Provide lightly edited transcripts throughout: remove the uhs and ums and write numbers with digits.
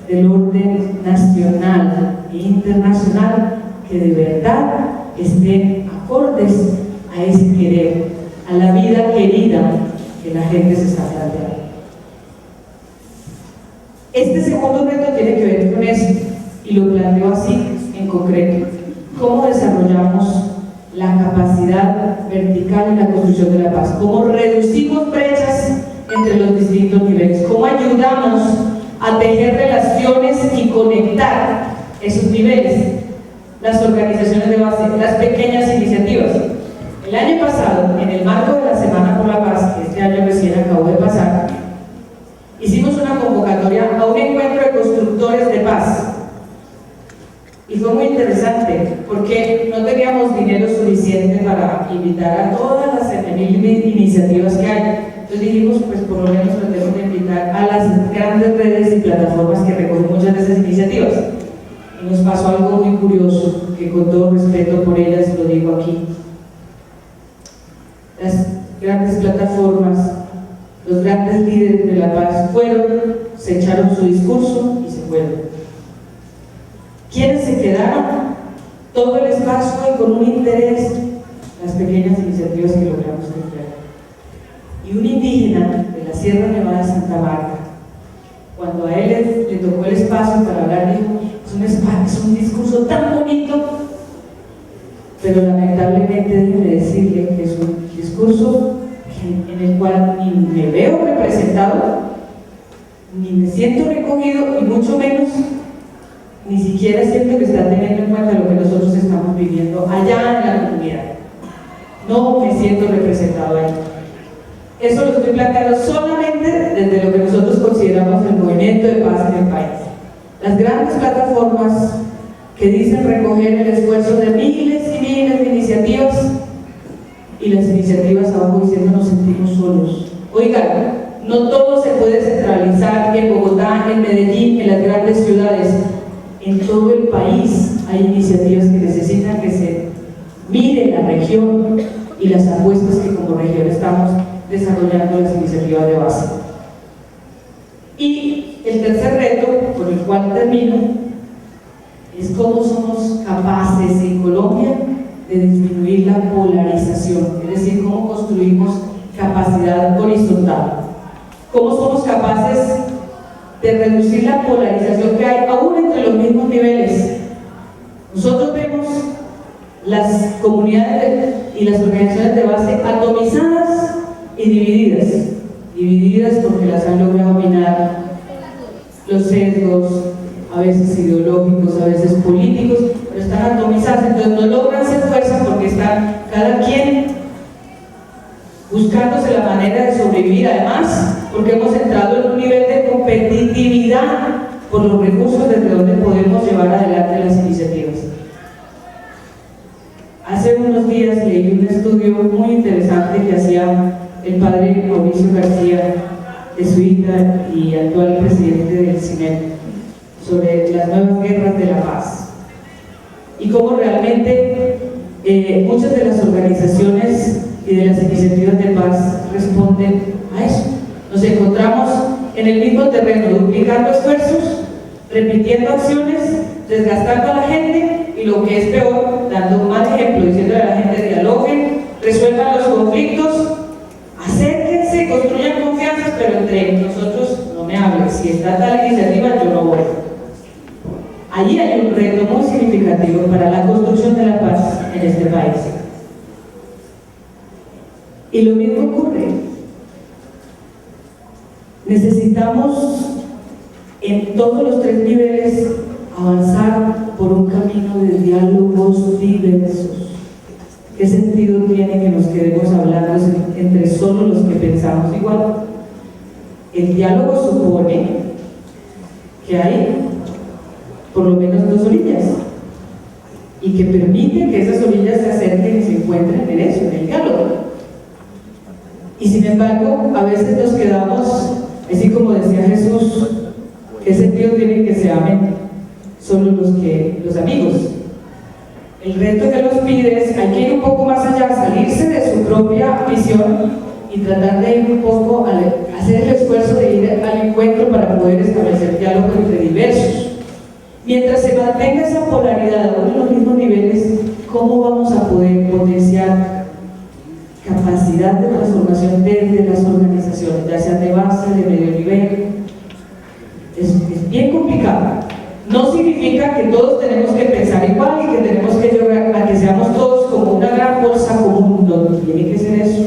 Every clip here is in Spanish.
del orden nacional e internacional que de verdad estén acordes a ese querer, a la vida querida que la gente se está planteando. Este segundo reto tiene que ver con eso, y lo planteo así en concreto: ¿cómo desarrollamos la capacidad vertical en la construcción de la paz? ¿Cómo reducimos brechas entre los distintos niveles? ¿Cómo ayudamos a tejer relaciones y conectar esos niveles? Las organizaciones de base, las pequeñas iniciativas. El año pasado, en el marco de la Semana por la Paz, que este año recién acabó de pasar, hicimos una convocatoria a un encuentro de constructores de paz. Y fue muy interesante, porque no teníamos dinero suficiente para invitar a todas las 7.000 iniciativas que hay. Entonces dijimos, pues por lo menos tratemos de invitar a las grandes redes y plataformas que recogen muchas de esas iniciativas. Y nos pasó algo muy curioso, que con todo respeto por ellas lo digo aquí. Las grandes plataformas, los grandes líderes de la paz fueron, se echaron su discurso y se fueron. ¿Quiénes se quedaron? Todo el espacio y con un interés, las pequeñas iniciativas que logramos crear. Y un indígena de la Sierra Nevada de Santa Marta, cuando a él le tocó el espacio para hablar, dijo: es un discurso tan bonito, pero lamentablemente déjeme decirle que es un discurso en el cual ni me veo representado, ni me siento recogido, y mucho menos ni siquiera siento que está teniendo en cuenta lo que nosotros estamos viviendo allá en la comunidad. No me siento representado ahí. Eso lo estoy planteando solamente desde lo que nosotros consideramos el movimiento de paz en el país. Las grandes plataformas que dicen recoger el esfuerzo de miles y miles de iniciativas, y las iniciativas abajo diciendo: nos sentimos solos. Oigan, no todo se puede centralizar en Bogotá, en Medellín, en las grandes ciudades. En todo el país hay iniciativas que necesitan que se mire la región y las apuestas que como región estamos desarrollando las iniciativas de base. Y el tercer reto, por el cual termino, es cómo somos capaces en Colombia de disminuir la polarización, es decir, cómo construimos capacidad horizontal, cómo somos capaces de reducir la polarización que hay aún entre los mismos niveles. Nosotros vemos las comunidades y las organizaciones de base atomizadas y divididas porque las han logrado minar los sesgos, a veces ideológicos, a veces políticos, pero están atomizadas, entonces no logran hacer fuerza porque están cada quien buscándose la manera de sobrevivir, además porque hemos entrado en un nivel de competitividad por los recursos desde donde podemos llevar adelante las iniciativas. Hace unos días leí un estudio muy interesante que hacía el padre Mauricio García, jesuita y actual presidente del CINEP, sobre las nuevas guerras de la paz y cómo realmente muchas de las organizaciones y de las iniciativas de paz responden a eso. Nos encontramos en el mismo terreno, duplicando esfuerzos, repitiendo acciones, desgastando a la gente y, lo que es peor, dando un mal ejemplo, diciéndole a la gente: dialoguen, resuelvan los conflictos, acérquense, construyan confianzas, pero entre nosotros no me hablen. Si está tal iniciativa, yo no voy. Allí hay un reto muy significativo para la construcción de la paz en este país. Y lo mismo ocurre. Necesitamos en todos los tres niveles avanzar por un camino de diálogos diversos. ¿Qué sentido tiene que nos quedemos hablando entre solo los que pensamos igual? El diálogo supone que hay por lo menos dos orillas y que permite que esas orillas se acerquen y se encuentren en eso, en el diálogo. Y sin embargo, a veces nos quedamos, así como decía Jesús: ¿qué sentido tiene que se amen solo los amigos? El reto que nos pide es: hay que ir un poco más allá, salirse de su propia visión y tratar de ir un poco, hacer el esfuerzo de ir al encuentro para poder establecer diálogo entre diversos. Mientras se mantenga esa polaridad aún en los mismos niveles, ¿cómo vamos a poder potenciar capacidad de transformación desde las organizaciones, ya sean de base, de medio nivel? Es bien complicado. No significa que todos tenemos que pensar igual y que tenemos que llegar a que seamos todos como una gran bolsa común, no tiene que ser eso.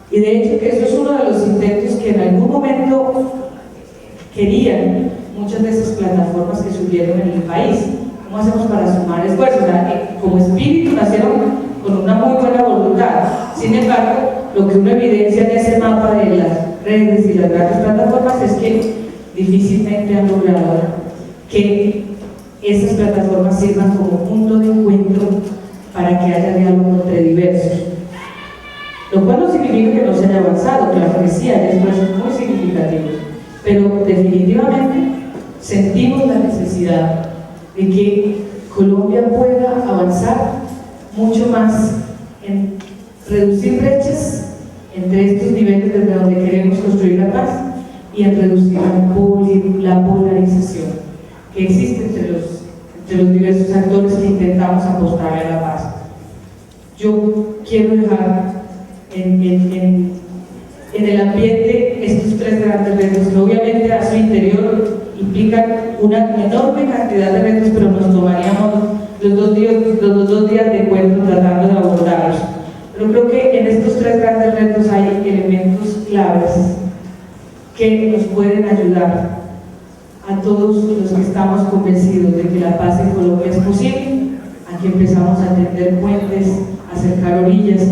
Y de hecho que eso es uno de los intentos que en algún momento querían muchas de esas plataformas que surgieron en el país. ¿Cómo hacemos para sumar esfuerzos? Como espíritu nacieron con una muy buena voluntad. Sin embargo, lo que uno evidencia en ese mapa de las redes y las grandes plataformas es que difícilmente han logrado que esas plataformas sirvan como punto de encuentro para que haya diálogo entre diversos. Lo cual no significa que no se haya avanzado, claro que sí, hay esfuerzos muy significativos, pero definitivamente sentimos la necesidad de que Colombia pueda avanzar mucho más en reducir brechas entre estos niveles desde donde queremos construir la paz y en reducir la polarización que existe entre los diversos actores que intentamos apostarle a la paz. Yo quiero dejar en el ambiente estos tres grandes retos que obviamente a su interior implican una enorme cantidad de retos, pero nos tomaríamos los dos días de encuentro tratando de abordarlos. Pero creo que en estos tres grandes retos hay elementos claves que nos pueden ayudar a todos los que estamos convencidos de que la paz en Colombia es posible, a que empezamos a tender puentes, a acercar orillas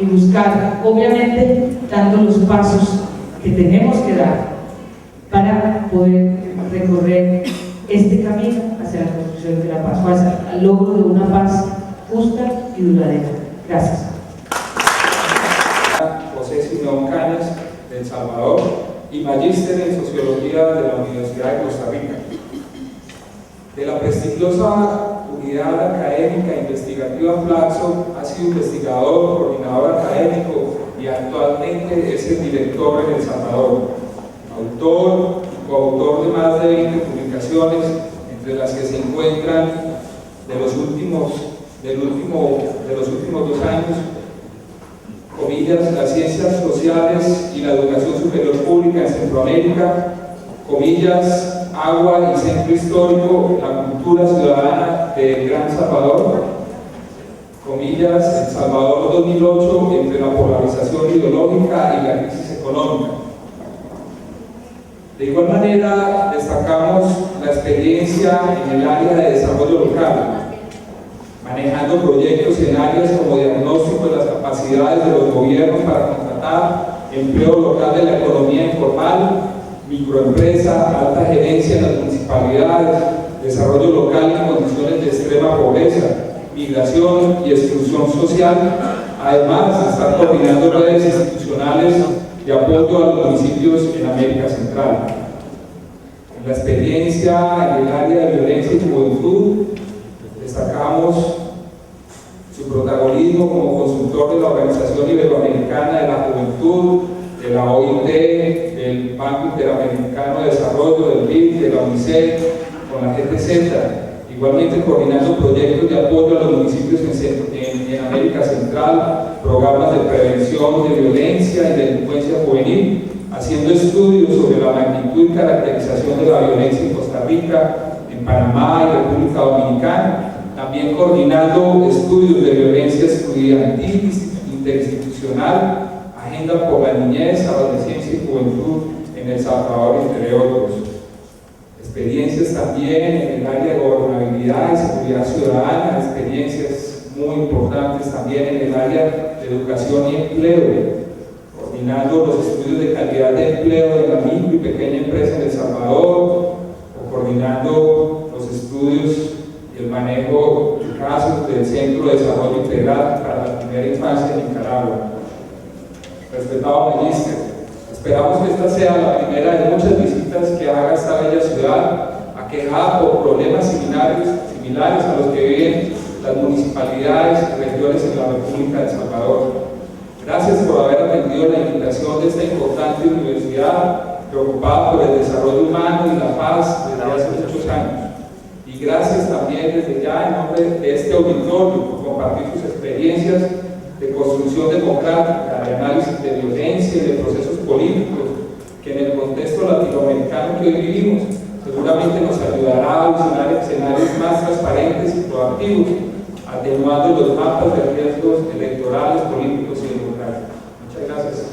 y buscar, obviamente, dando los pasos que tenemos que dar para poder recorrer este camino hacia la construcción de la paz, hacia el logro de una paz justa y duradera. Gracias. José Simeón Cañas, de El Salvador, y magíster en Sociología de la Universidad de Costa Rica. De la prestigiosa unidad académica investigativa Flaxo, ha sido investigador, coordinador académico y actualmente es el director en El Salvador. Autor y coautor de más de 20 publicaciones, entre las que se encuentran de los últimos 2 años, comillas, las ciencias sociales y la educación superior pública en Centroamérica, comillas, agua y centro histórico, la cultura ciudadana del Gran Salvador, comillas, El Salvador 2008, entre la polarización ideológica y la crisis económica. De igual manera, destacamos la experiencia en el área de desarrollo local, manejando proyectos en áreas como diagnóstico de las capacidades de los gobiernos para contratar, empleo local de la economía informal, microempresa, alta gerencia en las municipalidades, desarrollo local en condiciones de extrema pobreza, migración y exclusión social. Además, estar coordinando redes institucionales de apoyo a los municipios en América Central. En la experiencia en el área de violencia y juventud, destacamos su protagonismo como consultor de la Organización Iberoamericana de la Juventud, de la OIT, del Banco Interamericano de Desarrollo, del BID, de la UNICEF, con la GTZ, igualmente coordinando proyectos de apoyo a los municipios en América Central, programas de prevención de violencia y delincuencia juvenil, haciendo estudios sobre la magnitud y caracterización de la violencia en Costa Rica, en Panamá y República Dominicana, también coordinando estudios de violencia estudiantil interinstitucional, agenda por la niñez, adolescencia y juventud en El Salvador, entre otros. Experiencias también en el área de gobernabilidad y seguridad ciudadana, experiencias muy importantes también en el área de educación y empleo, coordinando los estudios de calidad de empleo de la micro y pequeña empresa en El Salvador, o coordinando los estudios y el manejo de casos del Centro de Desarrollo Integral para la Primera Infancia en Nicaragua. Respetado magíster, esperamos que esta sea la primera de muchas visitas que haga esta bella ciudad, aquejada por problemas similares a los que viven las municipalidades y regiones en la República de El Salvador. Gracias por haber atendido la invitación de esta importante universidad preocupada por el desarrollo humano y la paz desde hace muchos años. Y gracias también desde ya en nombre de este auditorio por compartir sus experiencias de construcción democrática, de análisis de violencia y de procesos políticos que en el contexto latinoamericano que hoy vivimos seguramente nos ayudará a visionar escenarios más transparentes y proactivos, atenuando los mapas de riesgos electorales, políticos y democráticos. Muchas gracias.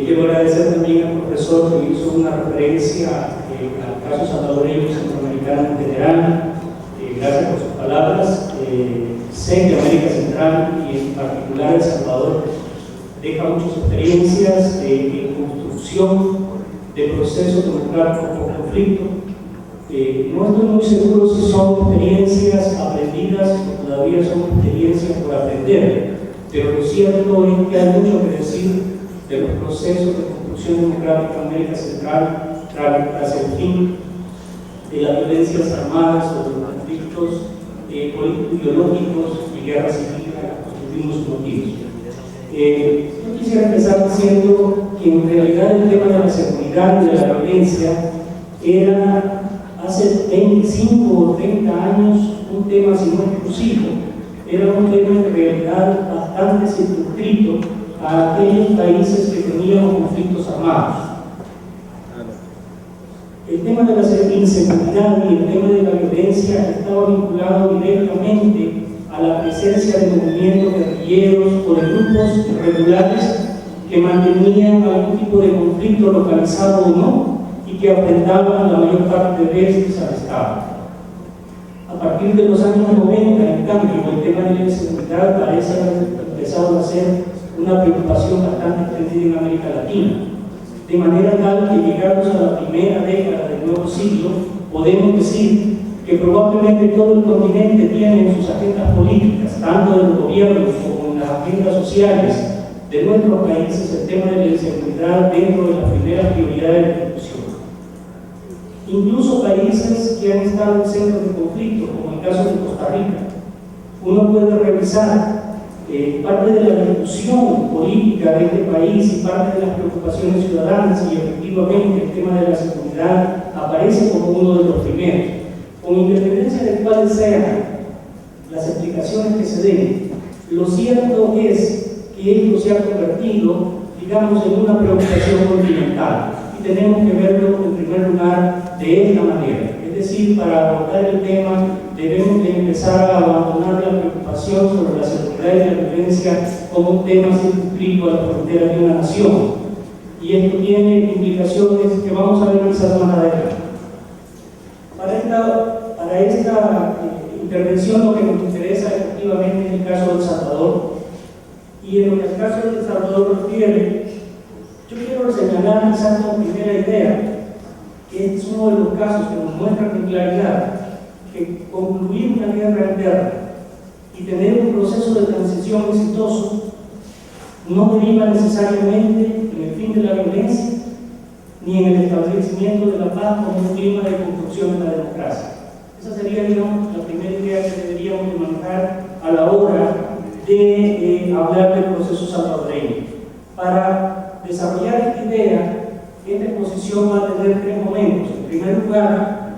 Quiero agradecer también al profesor que hizo una referencia al caso salvadoreño y centroamericano en general. Gracias por sus palabras. Sé que América Central y en particular El Salvador deja muchas experiencias en construcción de procesos democráticos por conflicto. No estoy muy seguro si son experiencias aprendidas o todavía son experiencias por aprender, pero lo cierto es que hay mucho que decir de los procesos de construcción democrática en América Central tras el fin de las violencias armadas o de los conflictos político-ideológicos y guerras civiles a las que tuvimos motivos. Yo quisiera empezar diciendo que en realidad el tema de la seguridad y de la violencia era hace 25 o 30 años un tema, si no exclusivo, era un tema en realidad bastante circunscrito a aquellos países que tenían conflictos armados. El tema de la inseguridad y el tema de la violencia estaba vinculado directamente a la presencia de movimientos guerrilleros o de grupos irregulares que mantenían algún tipo de conflicto localizado o no y que afrentaban la mayor parte de veces al Estado. A partir de los años 90, en cambio, el tema de la inseguridad parece haber empezado a ser una preocupación bastante extendida en América Latina, de manera tal que llegados a la primera década del nuevo siglo, podemos decir que probablemente todo el continente tiene en sus agendas políticas, tanto de los gobiernos como en las agendas sociales de nuestros países, el tema de la inseguridad dentro de las primeras prioridades de la discusión. Incluso países que han estado en centros de conflicto, como el caso de Costa Rica, uno puede revisar parte de la discusión política de este país y parte de las preocupaciones ciudadanas, y efectivamente el tema de la seguridad aparece como uno de los primeros. Con independencia de cuáles sean las explicaciones que se den, lo cierto es que esto se ha convertido, digamos, en una preocupación continental, y tenemos que verlo en primer lugar de esta manera. Es decir, para abordar el tema debemos de empezar a abandonar la preocupación sobre la seguridad y la violencia como un tema circunscrito a la frontera de una nación. Y esto tiene implicaciones que vamos a ver quizás más adelante. Para esta intervención lo que nos interesa efectivamente es el caso de El Salvador. Y en lo que el caso de El Salvador refiere, yo quiero señalar quizás como primera idea que este es uno de los casos que nos muestra con claridad que concluir una guerra interna y tener un proceso de transición exitoso no deriva necesariamente en el fin de la violencia ni en el establecimiento de la paz como un clima de construcción de la democracia. Esa sería, digamos, la primera idea que deberíamos de manejar a la hora de hablar del proceso salvadoreño. Para desarrollar esta idea, esta exposición va a tener tres momentos. En primer lugar,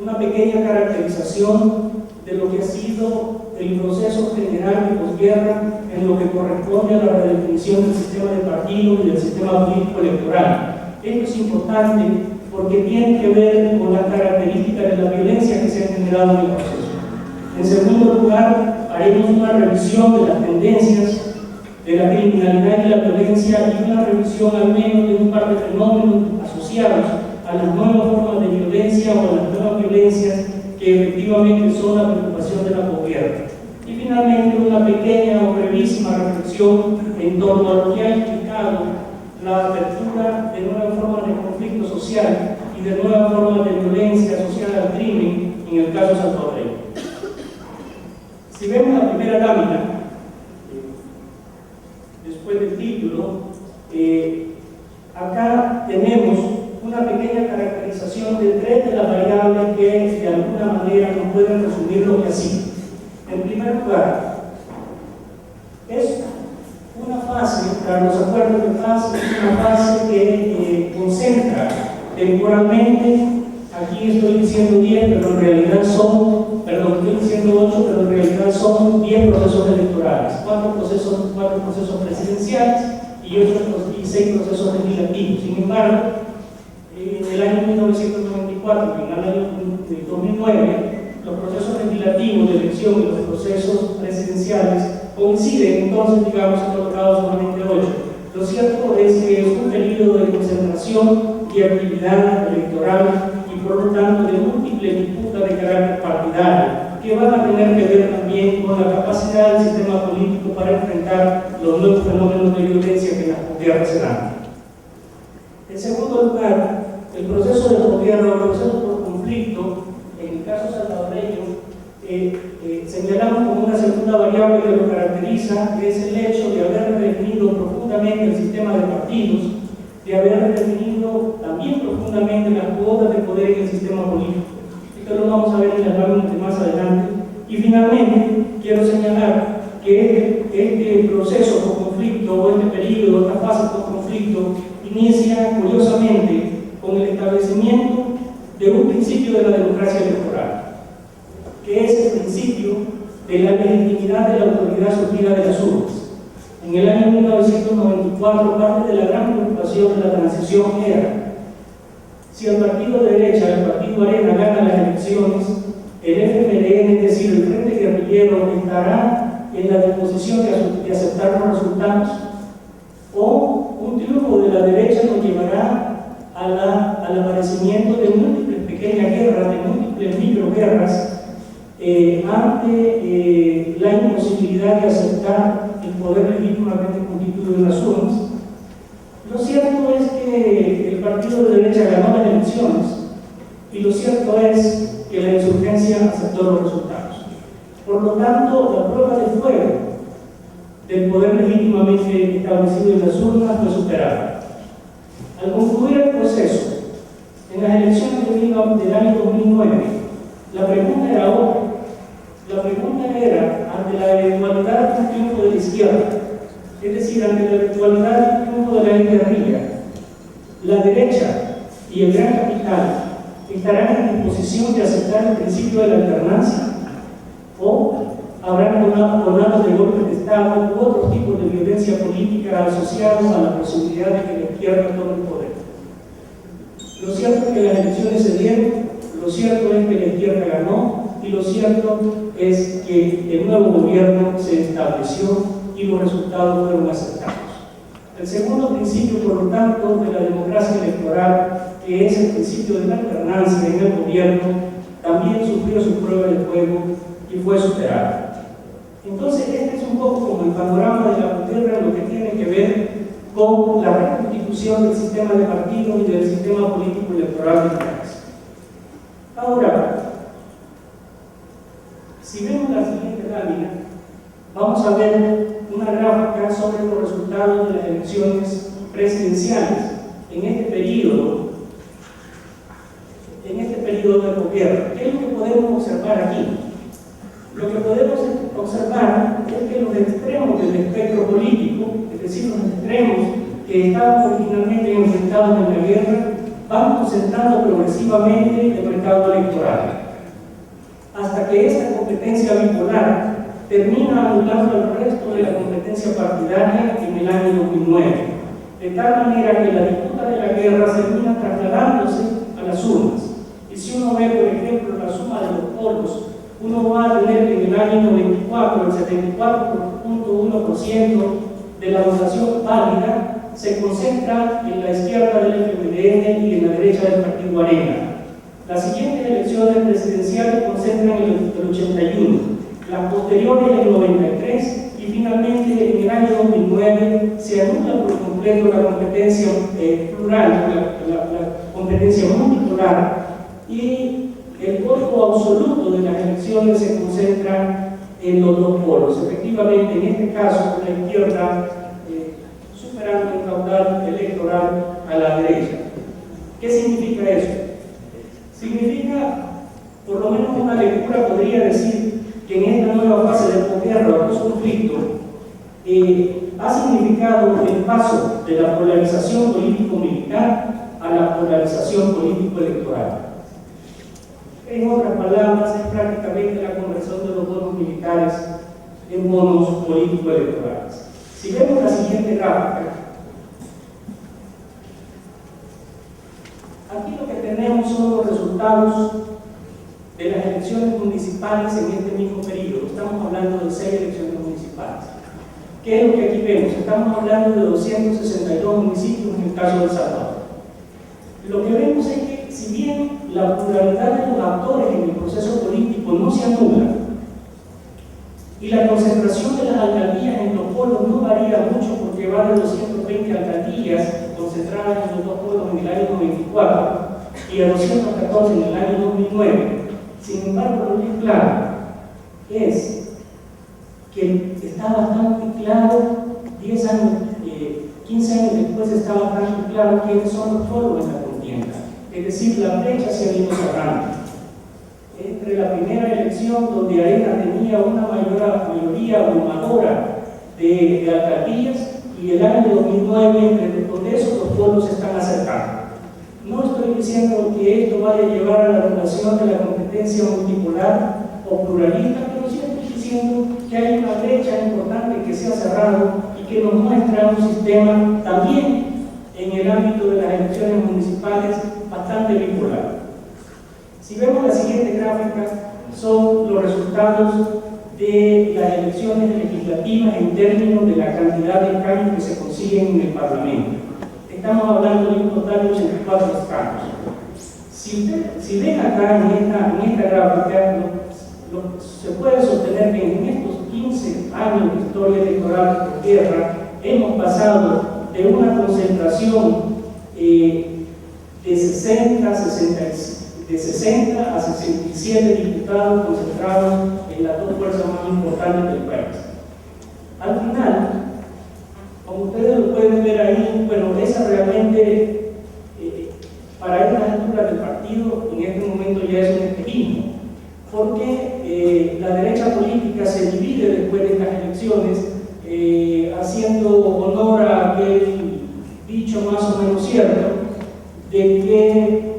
una pequeña caracterización de lo que ha sido el proceso general de posguerra en lo que corresponde a la redefinición del sistema de partidos y del sistema político electoral. Esto es importante porque tiene que ver con las características de la violencia que se ha generado en el proceso. En segundo lugar, haremos una revisión de las tendencias de la criminalidad y la violencia y una revisión al menos de un par de fenómenos asociados a las nuevas formas de violencia o a las nuevas violencias que efectivamente son la preocupación de la posguerra. Y finalmente una pequeña o brevísima reflexión en torno a lo que ha implicado la apertura de nuevas formas de conflicto social y de nuevas formas de violencia asociada al crimen en el caso salvadoreño. Si vemos la primera lámina, después del título, acá tenemos una pequeña caracterización de tres de las variables que de alguna manera nos pueden resumir lo que ha sido. En primer lugar, es una fase, para los acuerdos de paz, es una fase que concentra temporalmente, aquí estoy diciendo 10, pero en realidad son, estoy diciendo 8, pero en realidad son 10 procesos electorales, 4 procesos presidenciales y 6 procesos legislativos. Sin embargo, en el año 1994 y en el año 2009, los procesos legislativos de elección y los procesos presidenciales coinciden, entonces, digamos, han colocado solamente 8. Lo cierto es que es un periodo de concentración y actividad electoral y, por lo tanto, de múltiples disputas de carácter partidario, que van a tener que ver también con la capacidad del sistema político para enfrentar los nuevos fenómenos de violencia que en las posguerras se dan. En segundo lugar, el proceso de posguerra o el proceso por conflicto, en el caso salvadoreño, señalamos como una segunda variable que lo caracteriza, que es el hecho de haber redefinido profundamente el sistema de partidos, de haber redefinido también profundamente las cuotas de poder en el sistema político. Esto lo vamos a ver en las láminas más adelante. Y finalmente, quiero señalar que este proceso por conflicto, o este periodo, esta fase por conflicto, inicia curiosamente con el establecimiento de un principio de la democracia electoral, que es el principio de la legitimidad de la autoridad surgida de las urnas. En el año 1994, parte de la gran preocupación de la transición era: si el partido de derecha, el partido Arena, gana las elecciones, el FMLN, es decir, el Frente Guerrillero, estará en la disposición de aceptar los resultados, o un triunfo de la derecha nos llevará al aparecimiento de múltiples pequeñas guerras, de múltiples microguerras, ante la imposibilidad de aceptar el poder legítimamente constituido en las urnas. Lo cierto es que el partido de derecha ganó las elecciones y lo cierto es que la insurgencia aceptó los resultados. Por lo tanto, la prueba de fuego del poder legítimamente establecido en las urnas fue superada. Al concluir el proceso, en las elecciones del año 2009, la pregunta era otra. La pregunta era, ante la eventualidad de un triunfo de la izquierda, es decir, ante la eventualidad de un triunfo de la guerrilla, la derecha y el gran capital estarán en disposición de aceptar el principio de la alternancia, o habrán actos de golpes de Estado u otros tipos de violencia política asociados a la posibilidad de que la izquierda tome el poder. Lo cierto es que las elecciones se dieron, lo cierto es que la izquierda ganó, y lo cierto es que el nuevo gobierno se estableció y los resultados fueron aceptados. El segundo principio, por lo tanto, de la democracia electoral, que es el principio de la alternancia en el gobierno, también sufrió su prueba de fuego y fue superado. Entonces, este es un poco como el panorama de la posguerra, lo que tiene que ver con la reconstitución del sistema de partidos y del sistema político electoral del país. Ahora, si vemos la siguiente lámina, vamos a ver una gráfica sobre los resultados de las elecciones presidenciales en este periodo de posguerra. ¿Qué es lo que podemos observar aquí? Lo que podemos observar es que los extremos del espectro político, es decir, los extremos que estaban originalmente enfrentados en la guerra van concentrando progresivamente el mercado electoral, hasta que esta competencia bipolar termina anulando el resto de la competencia partidaria en el año 2009, de tal manera que la disputa de la guerra termina trasladándose a las urnas. Y si uno ve, por ejemplo, la suma de los polos, uno va a tener que en el año 94 el 74.1% de la votación válida se concentra en la izquierda del FMLN y en la derecha del Partido Arena. Las siguientes elecciones presidenciales concentran el 81%, las posteriores el 93%, y finalmente en el año 2009 se anula por completo la competencia plural, la competencia multipolar, y el voto absoluto de las elecciones se concentra en los dos polos. Efectivamente, en este caso, la izquierda superando el caudal electoral a la derecha. ¿Qué significa eso? Significa, por lo menos una lectura podría decir, que en esta nueva fase del posguerra o post-conflicto ha significado el paso de la polarización político-militar a la polarización político-electoral. En otras palabras, es prácticamente la conversión de los bonos militares en bonos político-electorales. Si vemos la siguiente gráfica, aquí lo que tenemos son los resultados de las elecciones municipales en este mismo periodo. Estamos hablando de 6 elecciones municipales. ¿Qué es lo que aquí vemos? Estamos hablando de 262 municipios en el caso de El Salvador. Lo que vemos es que, si bien la pluralidad de los actores en el proceso político no se anula y la concentración de las alcaldías en los polos no varía mucho, porque va de 220 alcaldías concentradas en los dos polos en el año 94 y a 214 en el año 2009, sin embargo, lo que es claro es que está bastante claro, 10 años, 15 años después está bastante claro quiénes son los polos en la contienda. Es decir, la brecha se ha ido cerrando. Entre la primera elección, donde Arena tenía una mayoría abrumadora de alcaldías, y el año 2009, con eso los polos se están acercando. No estoy diciendo que esto vaya a llevar a la regulación de la competencia multipolar o pluralista, pero sí estoy diciendo que hay una brecha importante que se ha cerrado y que nos muestra un sistema también en el ámbito de las elecciones municipales bastante bipolar. Si vemos la siguiente gráfica, son los resultados de las elecciones legislativas en términos de la cantidad de escaños que se consiguen en el Parlamento. Estamos hablando de un total de 84 escaños. Si ven acá en esta gráfica, se puede sostener que en estos 15 años de historia electoral de guerra hemos pasado de una concentración de 60 a 67 diputados concentrados en las dos fuerzas más importantes del país. Al final, como ustedes lo pueden ver ahí, bueno, esa realmente, para estas alturas del partido, en este momento ya es un espejismo, porque la derecha política se divide después de estas elecciones, haciendo honor a aquel dicho más o menos cierto, de que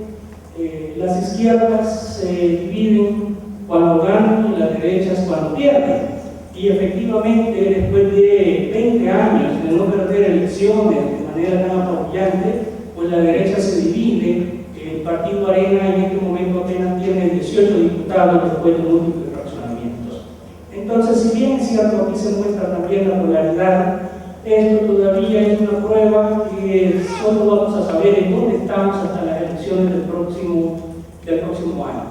las izquierdas se dividen cuando ganan y las derechas cuando pierden. Y efectivamente, después de 20 años de no perder elecciones de manera tan apabullante, pues la derecha se divide. El Partido Arena en este momento apenas tiene 18 diputados después de múltiples fraccionamientos. Entonces, si bien es cierto, aquí se muestra también la polaridad, esto todavía es una prueba que solo vamos a saber en dónde estamos hasta las elecciones del próximo año,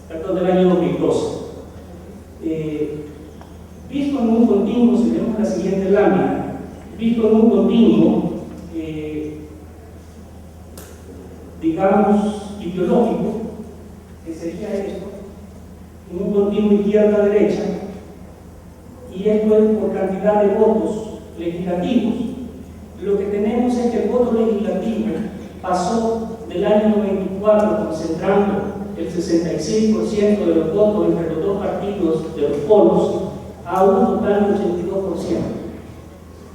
perdón, del año 2012. Visto en un continuo, si vemos la siguiente lámina, visto en un continuo, digamos, ideológico, que sería esto, en un continuo izquierda-derecha, y esto es por cantidad de votos legislativos. Lo que tenemos es que el voto legislativo pasó del año 94, concentrando el 66% de los votos entre los dos partidos de los polos, a un total de 82%.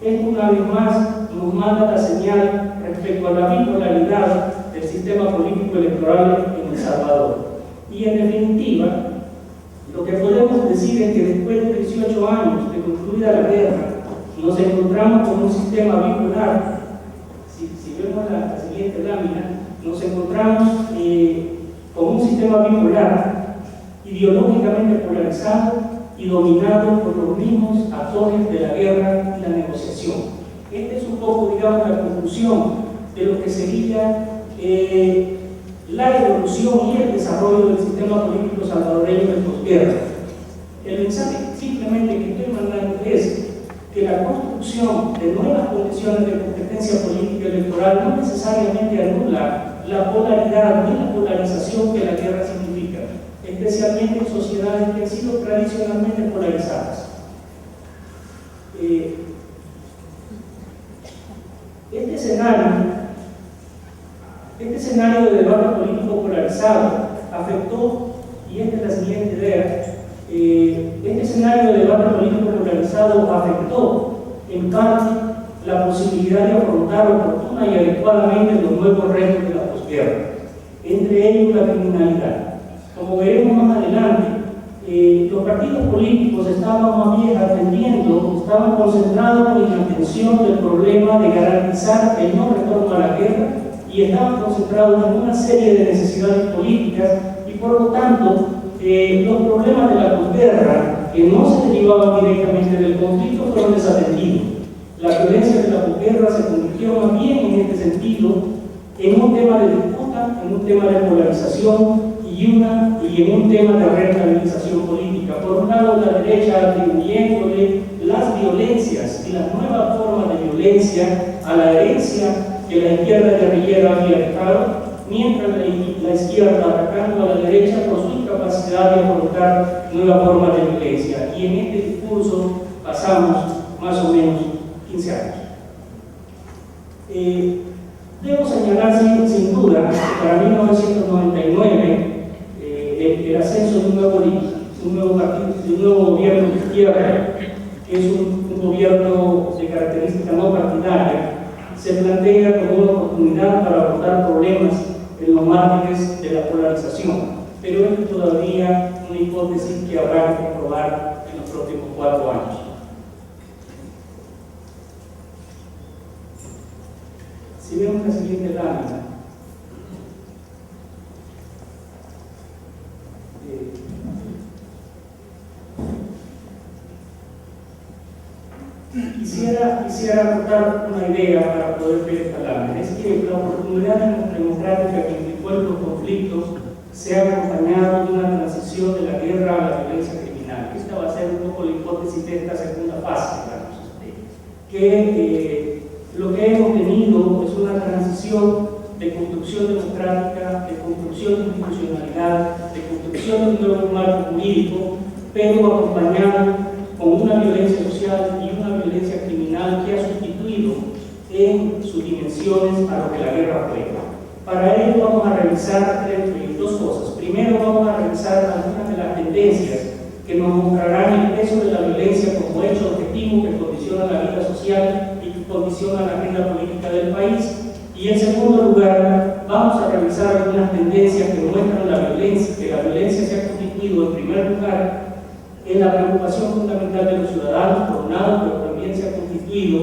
Esto una vez más nos manda la señal respecto a la bipolaridad del sistema político electoral en El Salvador. Y en definitiva, lo que podemos decir es que después de 18 años de concluida la guerra, nos encontramos con un sistema bipolar. Si vemos la siguiente lámina, nos encontramos con un sistema bipolar, ideológicamente polarizado y dominado por los mismos actores de la guerra y la negociación. Esta es un poco, digamos, la conclusión de lo que sería la evolución y el desarrollo del sistema político salvadoreño de posguerra. El mensaje simplemente que estoy mandando es que la construcción de nuevas condiciones de competencia política electoral no necesariamente anula la polaridad ni la polarización que la guerra significa, especialmente en sociedades que han sido tradicionalmente polarizadas. Este escenario de debate político polarizado afectó, y esta es la siguiente idea, este escenario de debate político polarizado afectó en parte la posibilidad de afrontar oportuna y adecuadamente los nuevos retos de la posguerra, entre ellos la criminalidad. Como veremos más adelante, los partidos políticos estaban más bien atendiendo, estaban concentrados en la atención del problema de garantizar el no retorno a la guerra y estaban concentrados en una serie de necesidades políticas y por lo tanto los problemas de la posguerra que no se derivaban directamente del conflicto fueron desatendidos. La violencia de la posguerra se convirtió más bien en este sentido en un tema de disputa, en un tema de polarización y en un tema de rentabilización política. Por un lado, la derecha atribuyéndole las violencias y las nuevas formas de violencia a la herencia que la izquierda guerrillera había dejado, mientras la izquierda atacando a la derecha por su incapacidad de afrontar nuevas formas de violencia. Y en este discurso pasamos más o menos 15 años. Debo señalar sin duda que para 1999 el ascenso de un nuevo partido, de un nuevo gobierno de izquierda, que es un gobierno de característica no partidaria, se plantea como una oportunidad para abordar problemas en los márgenes de la polarización. Pero esto es todavía una hipótesis que habrá que comprobar en los próximos 4 años. Si vemos la siguiente lámina, quisiera aportar una idea para poder ver esta lámina. Es que la oportunidad democrática que implicó estos conflictos se ha acompañado de una transición de la guerra a la violencia criminal. Esta va a ser un poco la hipótesis de esta segunda fase, digamos, que lo que hemos tenido es una transición de construcción democrática, de construcción de institucionalidad, de construcción de un nuevo marco jurídico, pero acompañado con una violencia social y una violencia criminal que ha sustituido en sus dimensiones a lo que la guerra fue. Para ello vamos a revisar dos cosas. Primero vamos a revisar algunas de las tendencias que nos mostrarán el peso de la violencia como hecho objetivo que condiciona la vida social y que condiciona la agenda política del país. Y en segundo lugar, vamos a revisar algunas tendencias que muestran que la violencia se ha constituido en primer lugar en la preocupación fundamental de los ciudadanos, por un lado, pero también se ha constituido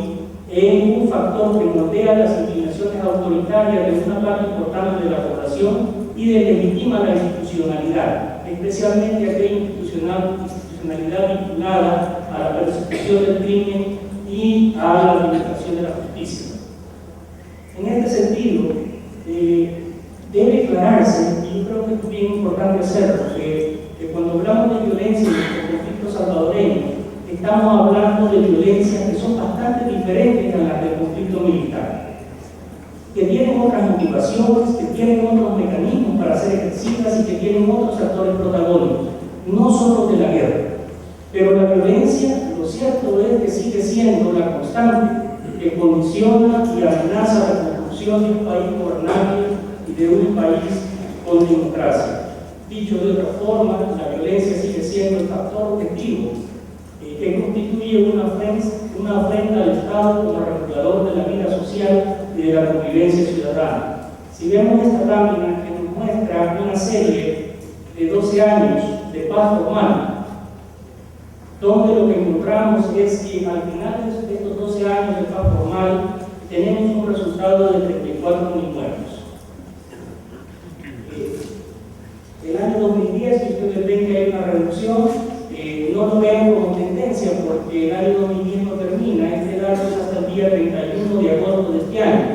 en un factor que moldea las inclinaciones autoritarias de una parte importante de la población y deslegitima la institucionalidad, especialmente aquella institucionalidad vinculada a la persecución del crimen y a la administración de la justicia. En este sentido, debe aclararse, y yo creo que es bien importante hacerlo, que cuando hablamos de violencia en el conflicto salvadoreño, estamos hablando de violencias que son bastante diferentes a las del conflicto militar, que tienen otras motivaciones, que tienen otros mecanismos para ser ejercidas y que tienen otros actores protagónicos, no solo de la guerra. Pero la violencia, lo cierto es que sigue siendo la constante que condiciona y amenaza la construcción de un país gobernable y de un país con democracia. Dicho de otra forma, la violencia sigue siendo el factor objetivo que constituye una ofrenda al Estado como regulador de la vida social y de la convivencia ciudadana. Si vemos esta lámina que nos muestra una serie de 12 años de paz formal, donde lo que encontramos es que al final de estos 12 años de paz formal tenemos un resultado de 34.000 muertos. El año 2010, que ustedes ven que hay una reducción, no lo vean como tendencia porque el año 2010 no termina, este dato es hasta el día 31 de agosto de este año,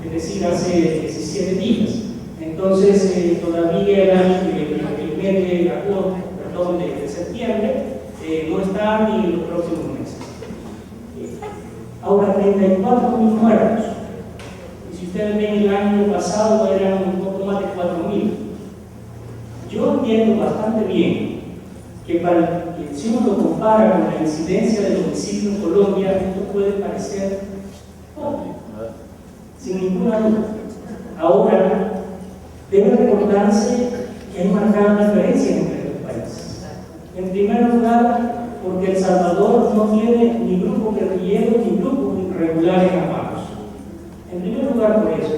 es decir, hace 17 días. Entonces, todavía el mes de agosto, perdón, de septiembre, no está ni en los próximos meses. Ahora, 34.000 muertos. Y si ustedes ven, el año pasado eran un poco más de 4.000. Yo entiendo bastante bien que si uno lo compara con la incidencia del homicidio en Colombia, esto puede parecer poco, sin ninguna duda. Ahora, debe recordarse que hay marcadas diferencias entre los países. En primer lugar, porque El Salvador no tiene ni grupos guerrilleros ni grupos irregulares armados. En primer lugar, por eso.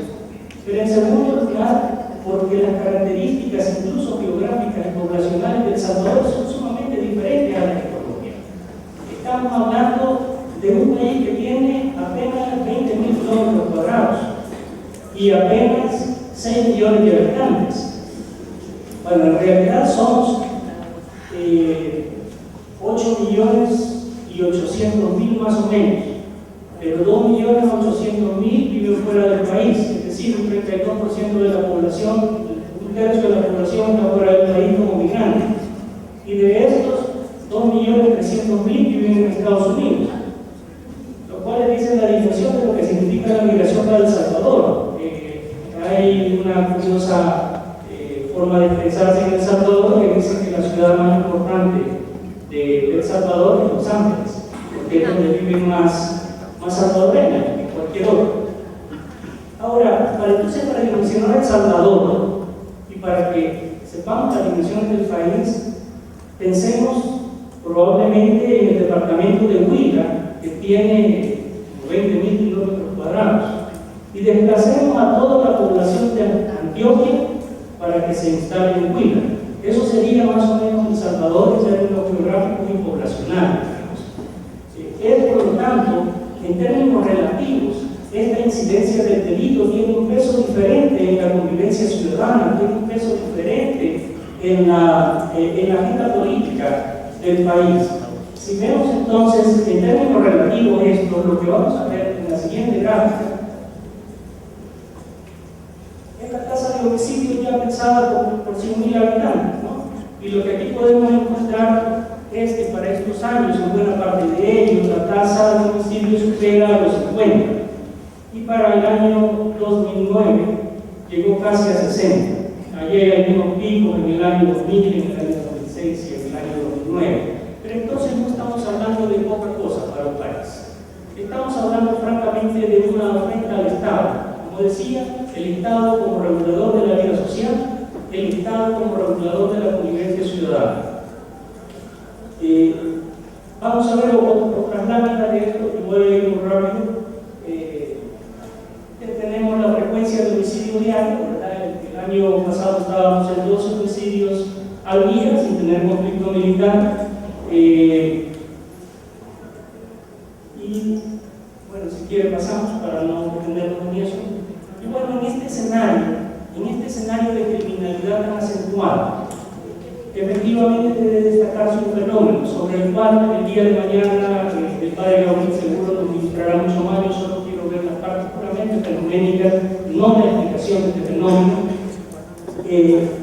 Pero en segundo lugar, porque las características, incluso geográficas y poblacionales de El Salvador, son sumamente diferentes a las de Colombia. Estamos hablando de un país que tiene apenas 20.000 kilómetros cuadrados y apenas 6 millones de habitantes. Bueno, en realidad somos 8.800.000 más o menos, pero 2.800.000 viven fuera del país, es decir, un 32% de la población, un tercio de la población está fuera del país como migrantes. Y de estos, 2.300.000 viven en Estados Unidos, lo cual dice la definición de lo que significa la migración para El Salvador. Hay una curiosa forma de expresarse en El Salvador que dice que la ciudad más importante de El Salvador es Los Ángeles, porque es donde viven más salvadoreños que cualquier otro. Ahora, para dimensionar El Salvador y para que sepamos la dimensión del país, pensemos probablemente en el departamento de Huila, que tiene 20.000 kilómetros cuadrados, y desplacemos a toda la población de Antioquia para que se instale en Huila. Eso sería más o menos El Salvador en términos geográficos y poblacionales. Es, por lo tanto, en términos relativos, esta incidencia del delito tiene un peso diferente en la convivencia ciudadana, tiene un peso diferente en la agenda política del país. Si vemos entonces en términos relativos esto, lo que vamos a ver en la siguiente gráfica es la tasa de homicidio ya pensada por 100.000 habitantes, ¿no? Y lo que aquí podemos encontrar es que para estos años, en buena parte de ellos, la tasa de homicidio supera a los 50. Y para el año 2009 llegó casi a 60. Ayer hay unos picos en el año 2000, en el año 2006 y en el año 2009. Pero entonces no estamos hablando de poca cosa para un país. Estamos hablando francamente de una ofrenda al Estado. Como decía, el Estado como regulador de la vida social, el Estado como regulador de la convivencia ciudadana. Vamos a ver otras láminas de esto, y voy a ir muy rápido. Tenemos la frecuencia de homicidio diario, ¿verdad? El año pasado estábamos en 12 homicidios al día sin tener conflicto militar. Y bueno, si quiere pasamos para no detenernos en eso. Y bueno, en este escenario de criminalidad tan acentuada, efectivamente debe destacarse un fenómeno sobre el cual el día de mañana el padre Gabriel seguro nos ministrará mucho más. Yo solo quiero ver las partes puramente fenoménicas, no la explicación de este fenómeno.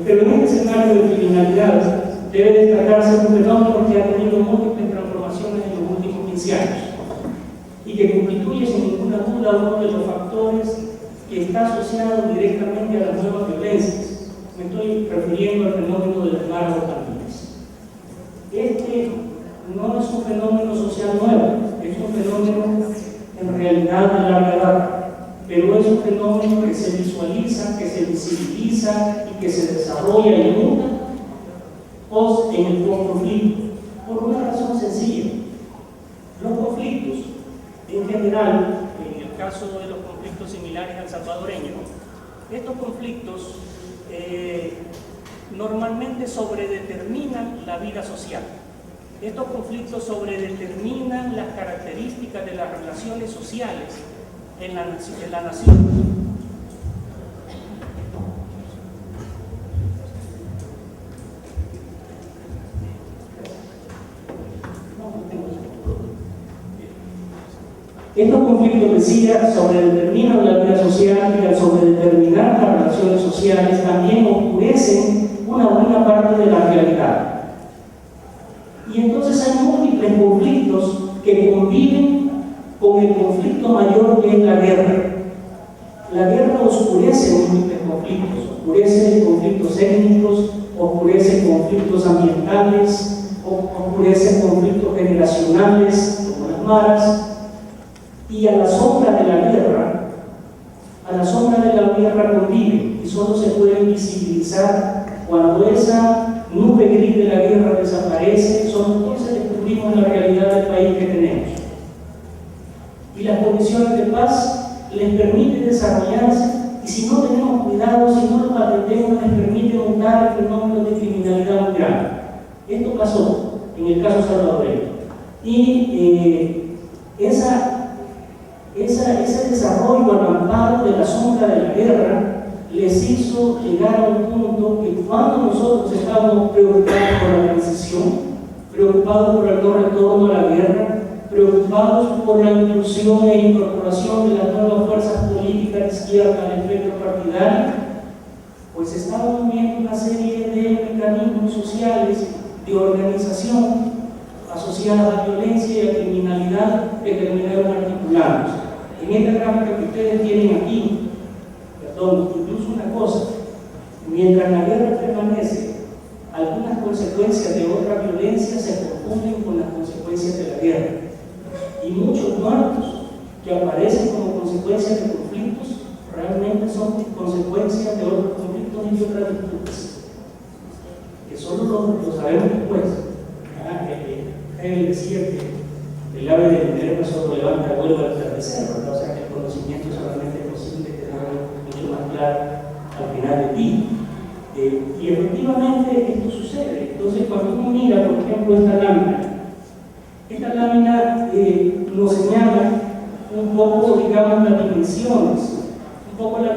Pero en este escenario de criminalidad debe destacarse un fenómeno que ha tenido múltiples transformaciones en los últimos 15 años y que constituye sin ninguna duda uno de los factores que está asociado directamente a las nuevas violencias. Me estoy refiriendo al fenómeno de las narcotraficantes. Este no es un fenómeno social nuevo, es un fenómeno en realidad de larga data, pero es un fenómeno que se visualiza, que se visibiliza y que se desarrolla y muta en el post-conflicto, por una razón sencilla, penal, en el caso de los conflictos similares al salvadoreño, estos conflictos normalmente sobredeterminan la vida social. Estos conflictos sobredeterminan las características de las relaciones sociales en la nación. Estos conflictos, decía, sobredeterminan la vida social y al sobredeterminar las relaciones sociales también oscurecen una buena parte de la realidad. Y entonces hay múltiples conflictos que conviven con el conflicto mayor que es la guerra. La guerra oscurece múltiples conflictos, oscurece conflictos étnicos, oscurece conflictos ambientales, oscurece conflictos generacionales, como las maras. Y a la sombra de la guerra convive, y solo se puede visibilizar cuando esa nube gris de la guerra desaparece. Solo entonces descubrimos la realidad del país que tenemos. Y las condiciones de paz les permiten desarrollarse, y si no tenemos cuidado, si no los atendemos, les permite montar el fenómeno de criminalidad muy grande. Esto pasó en el caso salvadoreño. Y ese desarrollo al amparo de la sombra de la guerra les hizo llegar a un punto que cuando nosotros estábamos preocupados por la transición, preocupados por el no retorno a la guerra, preocupados por la inclusión e incorporación de las nuevas fuerzas políticas de izquierda al espectro partidario, pues estábamos viendo una serie de mecanismos sociales de organización asociadas a violencia y a criminalidad que terminaron articulándose. En esta gráfica que ustedes tienen aquí, incluso una cosa, mientras la guerra permanece, algunas consecuencias de otra violencia se confunden con las consecuencias de la guerra. Y muchos muertos que aparecen como consecuencias de conflictos realmente son consecuencias de otros conflictos y de otras disputas, que solo lo sabemos después. Él decía que el ave de Minerva solo levanta el vuelo al atardecer, ¿verdad? O sea que el conocimiento solamente es posible tenerlo mucho más claro al final del día. Y efectivamente esto sucede. Entonces, cuando uno mira, por ejemplo, esta lámina nos señala un poco, digamos, las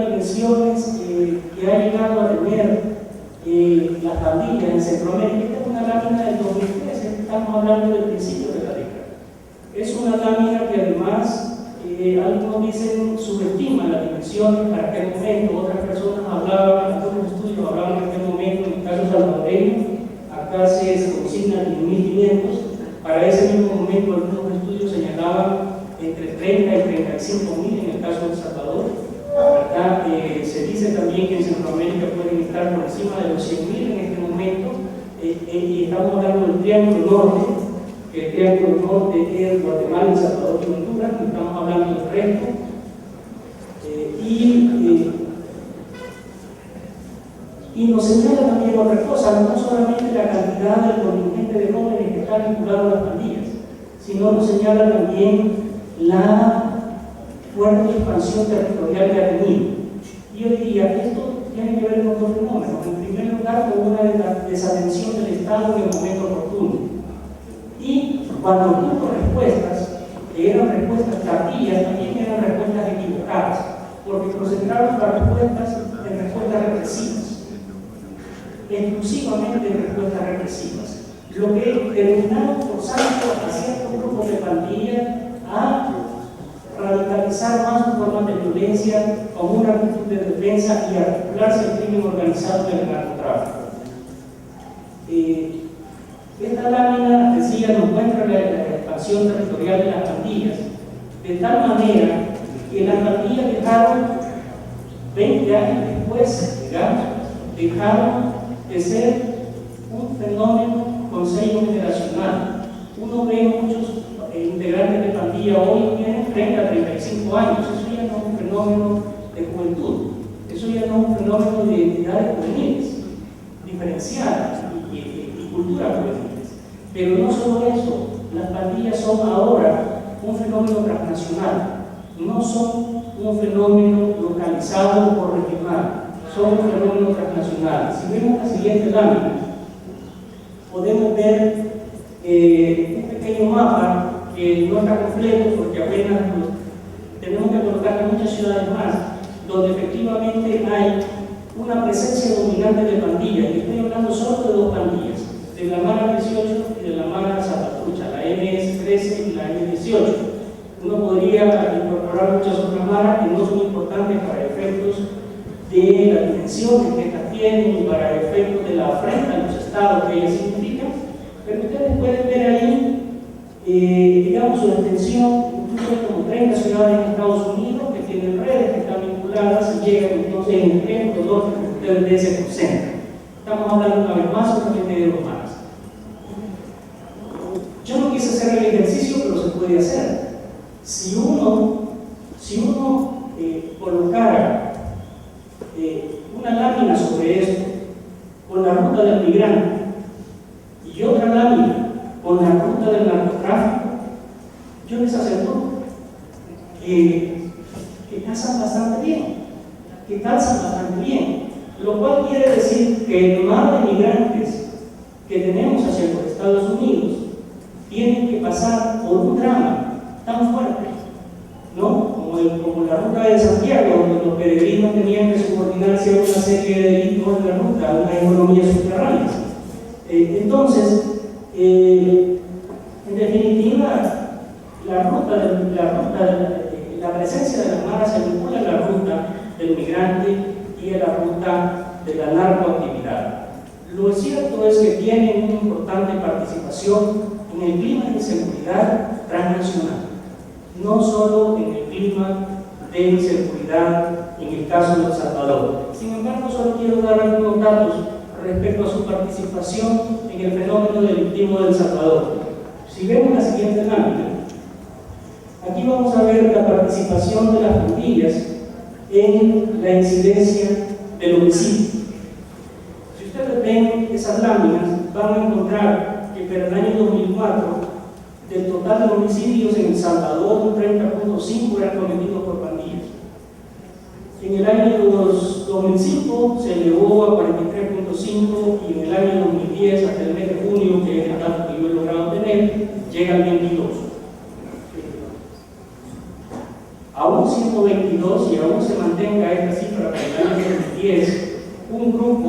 dimensiones que ha llegado a tener las pandillas en Centroamérica. Esta es una lámina del 2013, estamos hablando del principio de la década. Es una lámina que además, algunos dicen, subestima las dimensiones para aquel momento. Otras personas hablaban, algunos estudios hablaban en aquel momento, en el caso salvadoreño, acá se consigna 10.500. Para ese mismo momento, algunos estudios señalaban entre 30 y 35.000 en el caso de El Salvador. Acá se dice también que en Centroamérica pueden estar por encima de los 100.000 en este momento, y estamos hablando del Triángulo Norte, que el Triángulo Norte es Guatemala, El Salvador y Honduras, no estamos hablando del resto. Y nos señala también otra cosa, no solamente la cantidad del contingente de jóvenes que están vinculados a las pandillas, sino nos señala también la fuerte expansión territorial que ha tenido. Y hoy día esto tiene que ver con dos fenómenos. En primer lugar, con una desatención del Estado en el momento oportuno. Y cuando tuvo respuestas, que eran respuestas tardías, también eran respuestas equivocadas, porque concentraron las respuestas en respuestas represivas, exclusivamente en respuestas represivas, lo que terminaron forzando a ciertos grupos de pandillas a radicalizar más sus formas de violencia como una actitud de defensa y articularse el crimen organizado y el narcotráfico. Esta lámina, decía, nos muestra la expansión territorial de las pandillas, de tal manera que las pandillas dejaron, 20 años después, digamos, dejaron de ser un fenómeno con sello generacional. Uno ve muchos integrantes de pandilla hoy tienen 30 a 35 años. Eso ya no es un fenómeno de juventud, eso ya no es un fenómeno de identidades juveniles diferenciadas y culturas juveniles. Pero no solo eso, las pandillas son ahora un fenómeno transnacional, no son un fenómeno localizado o regional, son un fenómeno transnacional. Si vemos la siguiente lámina, podemos ver un pequeño mapa que no está completo porque apenas tenemos que colocar muchas ciudades más, donde efectivamente hay una presencia dominante de pandillas, y estoy hablando solo de dos pandillas, de la Mara 18 y de la Mara Salvatrucha, la MS-13 y la M-18. Uno podría incorporar muchas otras maras que no son importantes para efectos de la dimensión que estas tienen y para efectos de la afrenta a los estados que ellas significan, pero ustedes pueden ver ahí, digamos, su extensión, incluso hay como 30 ciudades en Estados Unidos que tienen redes que están vinculadas y llegan entonces en el ejemplo donde ustedes se concentran. Estamos hablando una vez más solamente de los mares. Yo no quise hacer el ejercicio, pero se puede hacer. Si uno colocara una lámina sobre esto con la ruta del migrante y otra lámina con la ruta del narcotráfico, yo les aseguro que casan bastante bien, lo cual quiere decir que el mar de migrantes que tenemos hacia los Estados Unidos tienen que pasar por un drama tan fuerte, ¿no? Como la ruta de Santiago, donde los peregrinos tenían que subordinarse a una serie de delitos en la ruta, a una economía subterránea. Entonces, en definitiva, la presencia de las maras se vincula a la ruta del migrante y a la ruta de la narcoactividad. Lo cierto es que tienen una importante participación en el clima de inseguridad transnacional, no solo en el clima de inseguridad en el caso de El Salvador. Sin embargo, solo quiero dar algunos datos respecto a su participación en el fenómeno delictivo de El Salvador. Si vemos la siguiente lámina, aquí vamos a ver la participación de las pandillas en la incidencia del homicidio. Si ustedes ven esas láminas, van a encontrar que para el año 2004, del total de homicidios en El Salvador, un 30.5 eran cometidos por pandillas. En el año 2005 se elevó a 43.5 y en el año 2010, hasta el mes de junio, que es el dato que yo he logrado tener, llega al 22. Aún siendo 22 y aún se mantenga esta cifra para el año 2010, un grupo,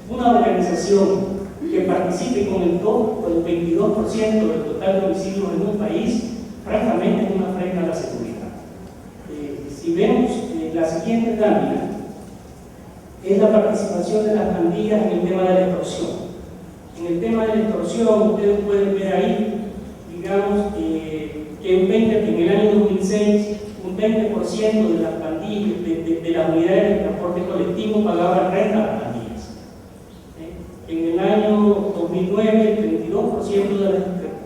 una organización que participe con el 22% del total de homicidios en un país, francamente es una afrenta a la seguridad. Si vemos la siguiente lámina, es la participación de las pandillas en el tema de la extorsión. En el tema de la extorsión, ustedes pueden ver ahí, digamos, que en el año 2006, un 20% de las pandillas, de las unidades de transporte colectivo pagaban renta a las pandillas. En el año 2009, el 32%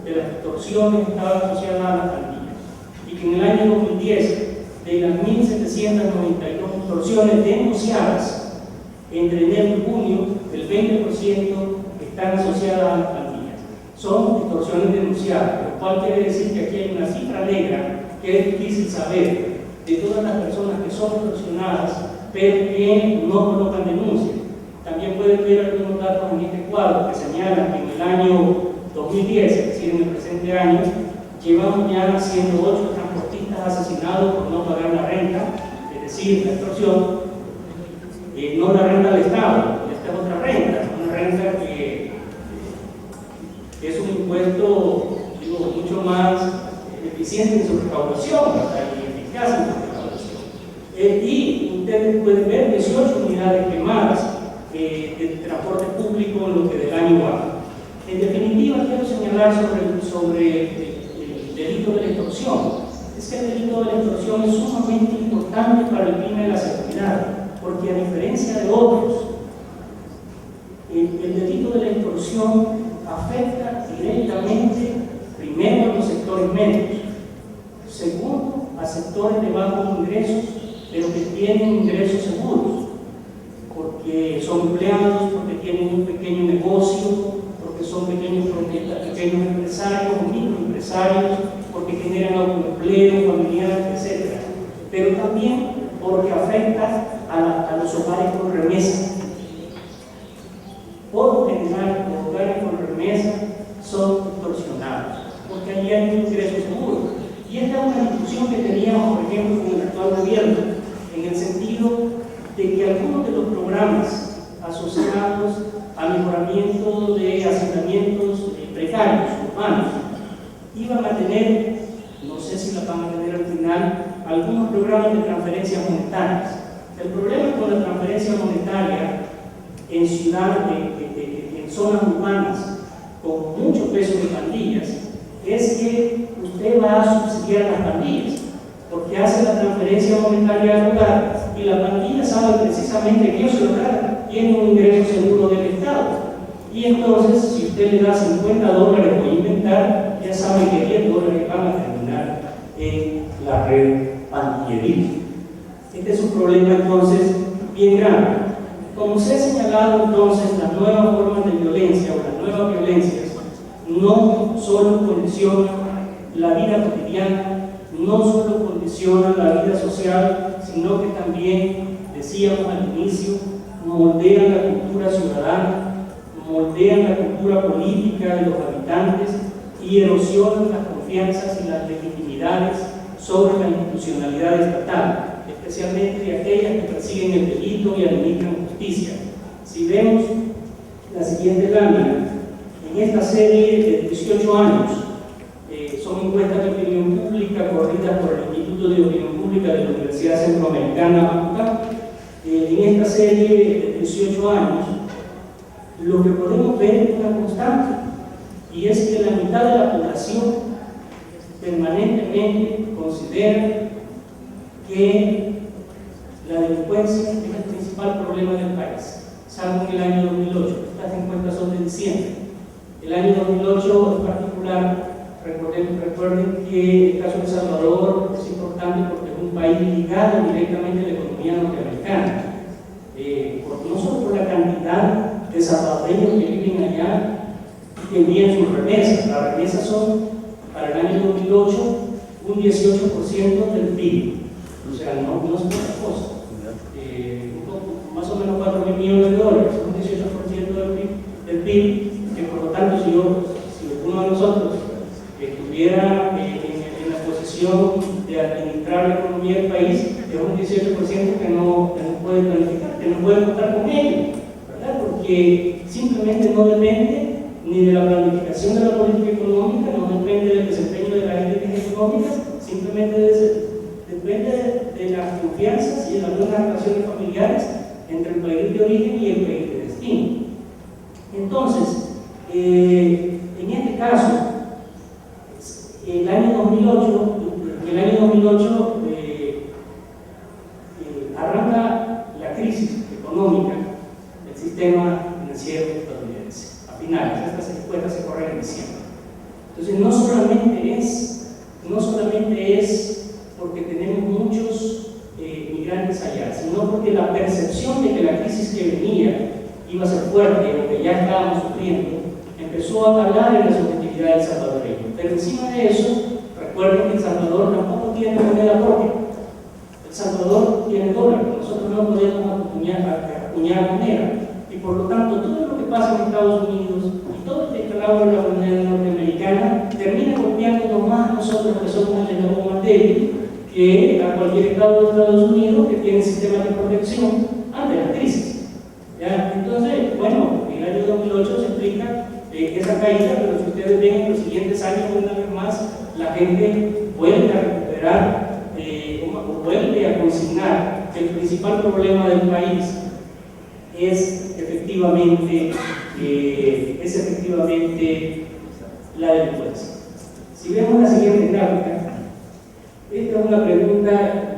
de las extorsiones estaban asociadas a las pandillas. Y que en el año 2010, de las 1.792 extorsiones denunciadas entre enero y junio, el 20% están asociadas a las pandillas. Son extorsiones denunciadas, lo cual quiere decir que aquí hay una cifra negra que es difícil saber de todas las personas que son extorsionadas, pero que no colocan denuncia. También pueden ver algunos datos en este cuadro que señalan que en el año 2010, es decir, en el presente año, llevamos ya 108 transportistas asesinados por no pagar la renta, es decir, la extorsión, no la renta del Estado, esta es otra renta, una renta que es un impuesto, digo, mucho más eficiente en su recaudación, y eficaz en su recaudación. Y ustedes pueden ver 18 unidades quemadas de transporte público en lo que del año va. En definitiva, quiero señalar sobre el delito de la extorsión. Es que el delito de la extorsión es sumamente importante para el clima de la seguridad, porque a diferencia de otros, el delito de la extorsión afecta directamente, primero, a los sectores medios, segundo, a sectores de bajos ingresos, pero que tienen ingresos seguros, porque son empleados, porque tienen un pequeño negocio, porque son pequeños empresarios o microempresarios. empresarios, porque generan autoempleo familiar, etc. Pero también porque afecta a los hogares con remesa. Por lo general, los hogares con remesa son distorsionados, porque allí hay un ingreso seguro. Y esta es una discusión que teníamos, por ejemplo, con el actual gobierno, en el sentido de que algunos de los programas asociados al mejoramiento de asentamientos precarios, urbanos, iban a tener, no sé si la van a tener al final, algunos programas de transferencias monetarias. El problema con la transferencia monetaria en ciudades, en zonas urbanas con mucho peso de pandillas, es que usted va a subsidiar a las pandillas, porque hace la transferencia monetaria al hogar y la pandilla sabe precisamente que ese hogar tiene un ingreso seguro del Estado. Y entonces, si usted le da $50 por inventar, ya sabe que $10 van a terminar en la red pandilleril. Este es un problema entonces bien grave. Como se ha señalado entonces, las nuevas formas de violencia o las nuevas violencias no solo condicionan la vida cotidiana, no solo condicionan la vida social, sino que también, decíamos al inicio, moldean la cultura ciudadana, moldean la cultura política de los habitantes y erosionan las confianzas y las legitimidades sobre la institucionalidad estatal, especialmente de aquellas que persiguen el delito y administran justicia. Si vemos la siguiente lámina, en esta serie de 18 años, son encuestas de opinión pública corridas por el Instituto de Opinión Pública de la Universidad Centroamericana, en esta serie de 18 años, lo que podemos ver es una constante, y es que la mitad de la población permanentemente considera que la delincuencia es el principal problema del país, salvo en el año 2008. Estas encuestas son de diciembre. El año 2008 en particular, recuerden que el caso de El Salvador es importante porque es un país ligado directamente a la economía norteamericana, no solo por la cantidad de salvadoreños que viven allá y que envían sus remesas. Las remesas son, para el año 2008, un 18% del PIB. O sea, no es poca cosa. Más o menos $4.000 millones, un 18% del PIB, que por lo tanto, si uno de nosotros estuviera en la posición de administrar la economía del país, es un 18% que no puede planificar, que no puede contar con ello, ¿verdad? Porque simplemente no depende ni de la planificación de la política económica, no depende del desempeño de las élites económicas, simplemente depende de las confianzas y de las buenas relaciones familiares entre el país de origen y el país de destino. Entonces, en este caso, el año 2008 arranca la crisis económica del sistema financiero estadounidense. A finales, estas encuestas se corren en diciembre. Entonces, no solamente es porque tenemos muchos migrantes allá, sino porque la percepción de que la crisis que venía iba a ser fuerte o que ya estábamos sufriendo empezó a calar en la subjetividad del salvadoreño. Pero encima de eso, recuerden que El Salvador tampoco tiene moneda propia. El Salvador tiene dólares, nosotros no podemos acuñar moneda. Y por lo tanto, todo lo que pasa en Estados Unidos y todo el descalabro de la moneda norteamericana termina golpeándonos más a nosotros que somos el eslabón más débil que a cualquier estado de Estados Unidos que tiene sistemas de protección ante la crisis. ¿Ya? Entonces, bueno, en el año 2008 se explica esa caída, pero si ustedes ven en los siguientes años, una vez más, la gente vuelve a recuperar o vuelve a consignar que el principal problema del país es efectivamente la delincuencia. Si vemos la siguiente gráfica, esta es una pregunta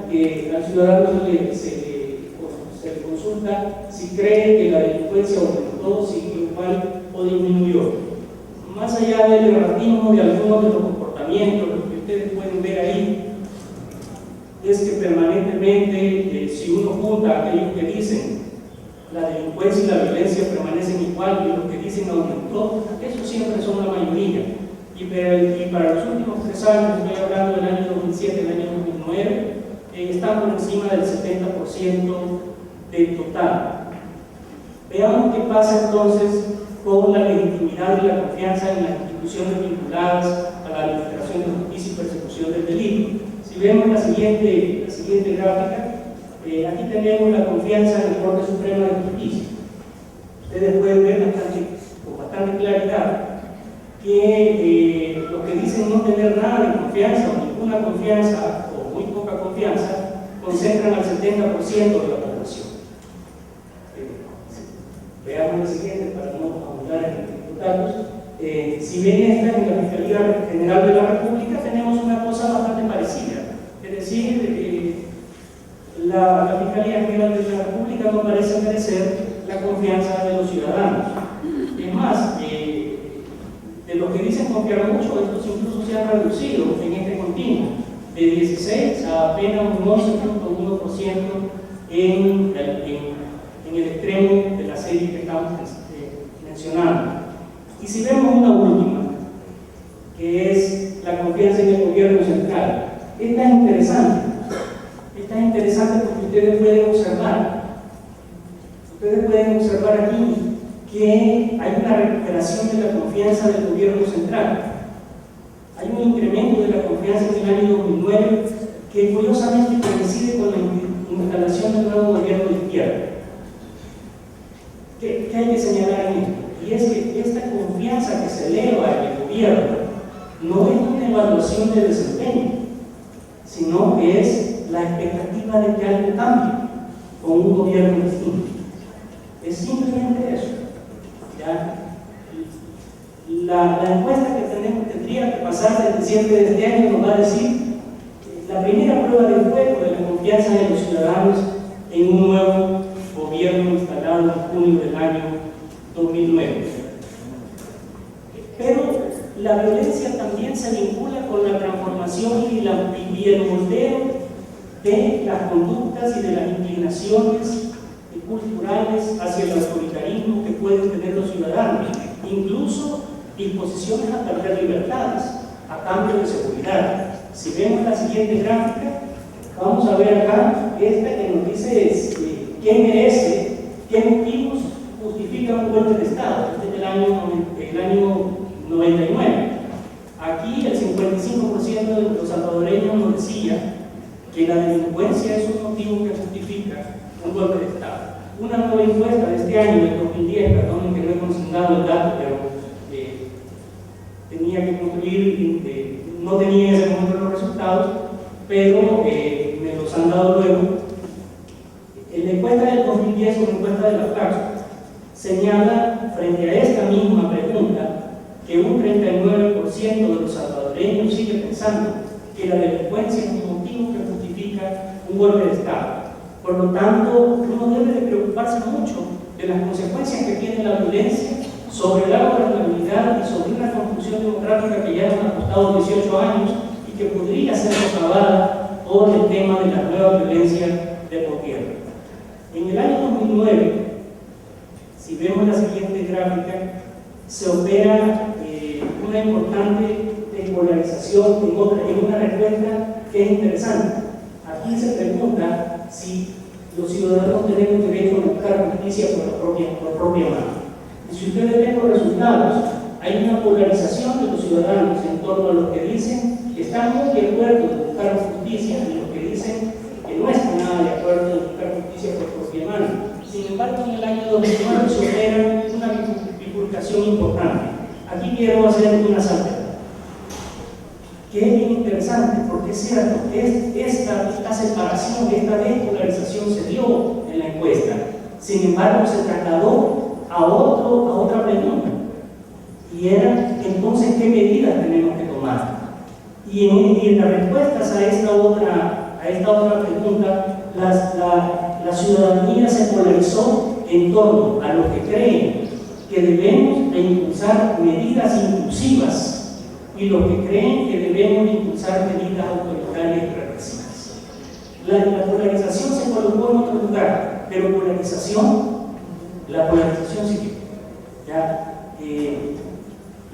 que al ciudadano se le consulta si cree que la delincuencia aumentó, si igual o disminuyó. Más allá del erratismo de algunos de los comportamientos, lo que ustedes pueden ver ahí, es que permanentemente, si uno junta a aquellos que dicen la delincuencia y la violencia permanecen igual y los que dicen aumentó, esos siempre son la mayoría. y para los últimos 3 años, estoy hablando del año 2007 y del año 2009, están por encima del 70% del total. Veamos qué pasa entonces con la legitimidad y la confianza en las instituciones vinculadas a la administración de justicia y persecución del delito. Si vemos la siguiente gráfica, aquí tenemos la confianza en la Corte Suprema de Justicia. Ustedes pueden ver con bastante claridad que los que dicen no tener nada de confianza o ninguna confianza o muy poca confianza concentran al 70% de la población. Veamos la siguiente para no abundar en los datos. Si bien esta en la Fiscalía General de la República tenemos una cosa bastante parecida, es decir, la Fiscalía General de la República no parece merecer la confianza de los ciudadanos. Es más, de los que dicen confiar mucho, estos incluso se han reducido en este continuo, de 16 a apenas un 11.1% en el extremo de la serie que estamos mencionando. Y si vemos una última, que es la confianza en el gobierno central, esta es interesante. Esta es interesante porque ustedes pueden observar aquí que hay una recuperación de la confianza del gobierno central. Hay un incremento de la confianza en el año 2009 que curiosamente coincide con la instalación del nuevo gobierno de izquierda. ¿Qué hay que señalar en esto? Y es que esta confianza que se eleva en el gobierno no es una evaluación de desempeño, sino que es la expectativa de que algo cambie con un gobierno distinto. Es simplemente eso. ¿Ya? La encuesta que tendría que pasar en diciembre de este año nos va a decir la primera prueba de fuego de la confianza de los ciudadanos en un nuevo gobierno instalado en junio del año 2009. Pero la violencia también se vincula con la transformación y el moldeo de las conductas y de las inclinaciones culturales hacia el autoritarismo que pueden tener los ciudadanos, incluso disposiciones a perder libertades a cambio de seguridad. Si vemos la siguiente gráfica, vamos a ver acá esta que nos dice qué merece, qué motivos justifican un golpe de Estado. Este es el año 99. Aquí el 55% de los salvadoreños nos decía que la delincuencia es un motivo que justifica un golpe de Estado. Una nueva encuesta de este año, del 2010, perdón que no he consignado el dato, pero tenía que concluir, no tenía en ese momento los resultados, pero me los han dado luego. En la encuesta del 2010, una encuesta de la FLACSO, señala frente a esta misma pregunta que un 39% de los salvadoreños sigue pensando que la delincuencia es un motivo que justifica un golpe de Estado. Por lo tanto, uno debe de preocuparse mucho de las consecuencias que tiene la violencia sobre la gobernabilidad y sobre una construcción democrática que ya nos ha costado 18 años y que podría ser socavada por el tema de la nueva violencia de gobierno. En el año 2009, si vemos la siguiente gráfica, se opera una importante despolarización en una respuesta que es interesante. Aquí se pregunta si los ciudadanos tenemos derecho a buscar justicia por propia mano. Y si ustedes ven los resultados, hay una polarización de los ciudadanos en torno a los que dicen que están muy de acuerdo en buscar justicia y los que dicen que no están nada de acuerdo en buscar justicia por propia mano. Sin embargo, en el año 2009 se opera una bifurcación importante. Aquí quiero hacer una salvedad, que es bien interesante, porque es cierto, esta separación, esta despolarización se dio en la encuesta. Sin embargo, se trasladó a otra pregunta, y era entonces qué medidas tenemos que tomar. Y en las respuestas a esta otra pregunta, la ciudadanía se polarizó en torno a los que creen que debemos de impulsar medidas inclusivas y los que creen que debemos impulsar medidas autoritarias y represivas. La polarización se colocó en otro lugar, pero la polarización siguió.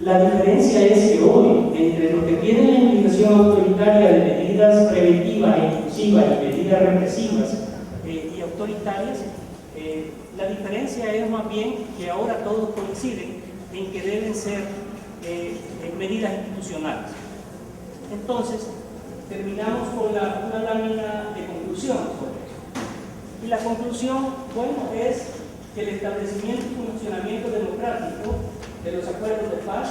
La diferencia es que hoy, entre lo que tiene la implicación autoritaria de medidas preventivas, inclusivas y medidas represivas y autoritarias, la diferencia es más bien que ahora todos coinciden en que deben ser medidas institucionales. Entonces, terminamos con una lámina de conclusión sobre esto. Y la conclusión, bueno, es que el establecimiento y funcionamiento democrático de los acuerdos de paz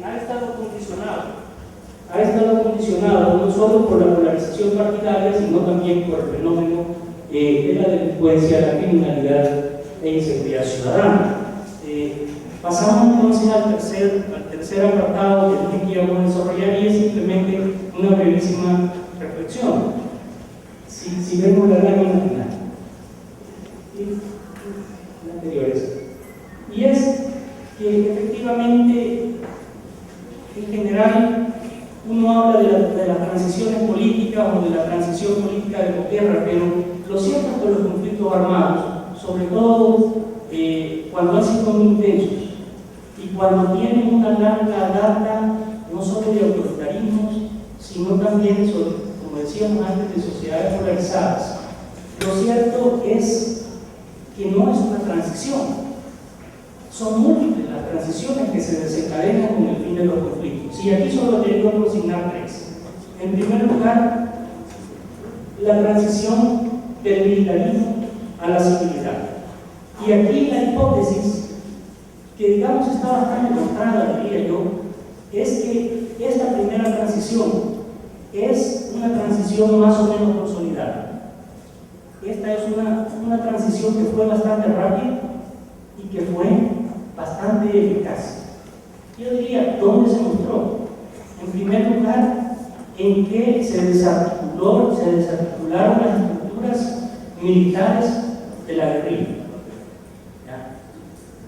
ha estado condicionado no solo por la polarización partidaria, sino también por el fenómeno de la delincuencia, la criminalidad e inseguridad ciudadana. Pasamos entonces al tercer apartado que queríamos desarrollar, y es simplemente una brevísima reflexión. Si vemos la lámina final, la anterior es, y es que efectivamente, en general, uno habla de las transiciones políticas o de la transición política de posguerra, pero lo cierto es que los conflictos armados, sobre todo cuando han sido muy intensos y cuando tienen una larga data, no solo de autoritarismos, sino también, como decíamos antes, de sociedades polarizadas, lo cierto es que no es una transición. Son múltiples las transiciones que se desencadenan con el fin de los conflictos. Y aquí solo tengo que consignar tres. En primer lugar, la transición del militarismo a la civilidad. Y aquí la hipótesis, que digamos está bastante mostrada, diría yo, es que esta primera transición es una transición más o menos consolidada. Esta es una transición que fue bastante rápida y que fue bastante eficaz. Yo diría, ¿dónde se mostró? En primer lugar, en que se desarticularon las estructuras militares de la guerrilla.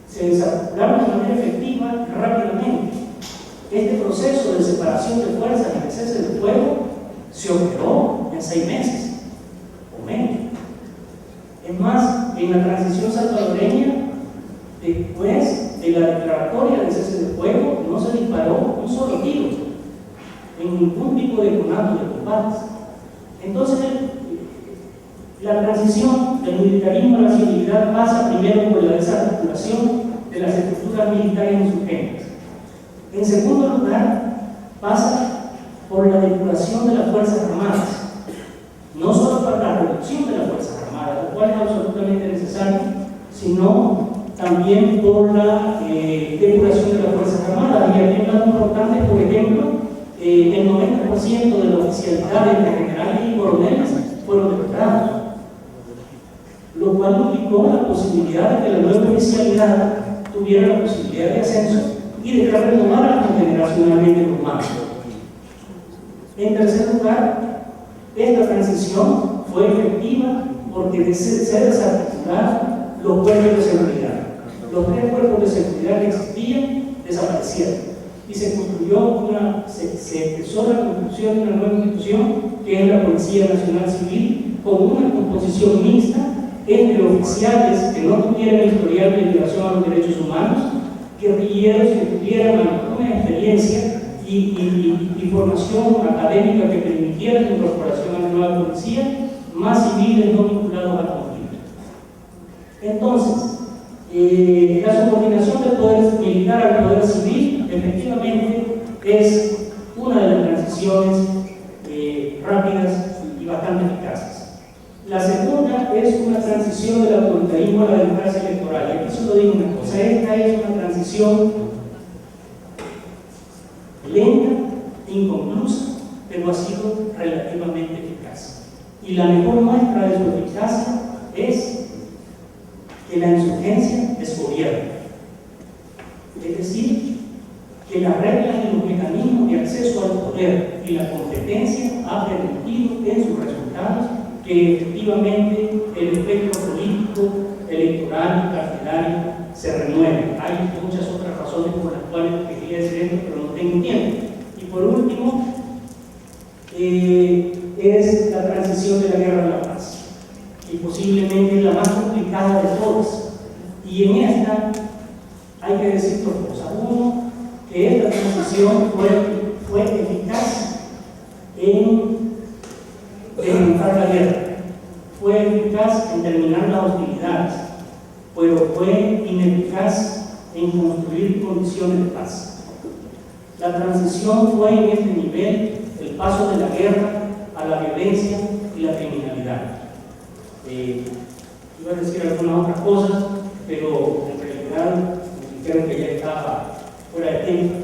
Se desarticularon de manera efectiva y rápidamente. Este proceso de separación de fuerzas y de cese de fuego se operó en 6 meses o menos. Es más, en la transición salvadoreña, después de la declaratoria de cese de fuego, no se disparó un solo tiro en ningún tipo de conato de combates. Entonces, la transición del militarismo a la civilidad pasa primero por la desarticulación de las estructuras militares insurgentes. En segundo lugar, pasa por la depuración de las Fuerzas Armadas, no solo para la reducción de las Fuerzas Armadas, lo cual es absolutamente necesario, sino también por la depuración de las Fuerzas Armadas. Y aquí más importante, por ejemplo, el 90% de la oficialidad de generales y coroneles fueron depurados, lo cual implicó la posibilidad de que la nueva oficialidad tuviera la posibilidad de ascenso y de que renovaran generacionalmente los mandos. En tercer lugar, esta transición fue efectiva porque se desarticularon los cuerpos de seguridad. Los 3 cuerpos de seguridad que existían desaparecieron y se empezó la construcción de una nueva institución que es la Policía Nacional Civil, con una composición mixta entre oficiales que no tuvieran historial de violación a los derechos humanos, guerrilleros que tuvieran alguna experiencia y formación académica que permitiera la incorporación a la nueva policía, más civiles no vinculados al conflicto. Entonces, la subordinación del poder militar al poder civil efectivamente es una de las transiciones rápidas y bastante eficaces. La segunda es una transición del autoritarismo a la democracia electoral. Y aquí solo digo una cosa: esta es una transición lenta, inconclusa, pero ha sido relativamente eficaz. Y la mejor muestra de su eficacia es que la insurgencia desgobierna. Es decir, que las reglas y los mecanismos de acceso al poder y la competencia ha permitido en sus resultados que efectivamente el espectro político, electoral y partidario se renueve. Hay muchas otras razones por las cuales quería decir esto, pero no tengo tiempo. Y por último, es la transición de la guerra a la paz, y posiblemente la más complicada de todas. Y en esta hay que decir dos cosas. Uno, que esta transición fue eficaz en enfrentar la guerra, fue eficaz en terminar las hostilidades, pero fue ineficaz en construir condiciones de paz. La transición fue en este nivel el paso de la guerra a la violencia y la criminalidad. Iba a decir algunas otras cosas, pero en realidad me dijeron que ya estaba fuera de tiempo,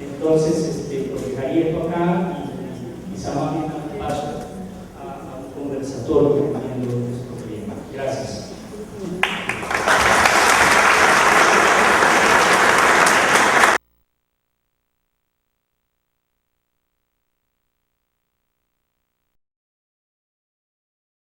entonces lo dejaría esto acá y quizá más bien paso a un conversatorio dependiendo de su problema. Gracias.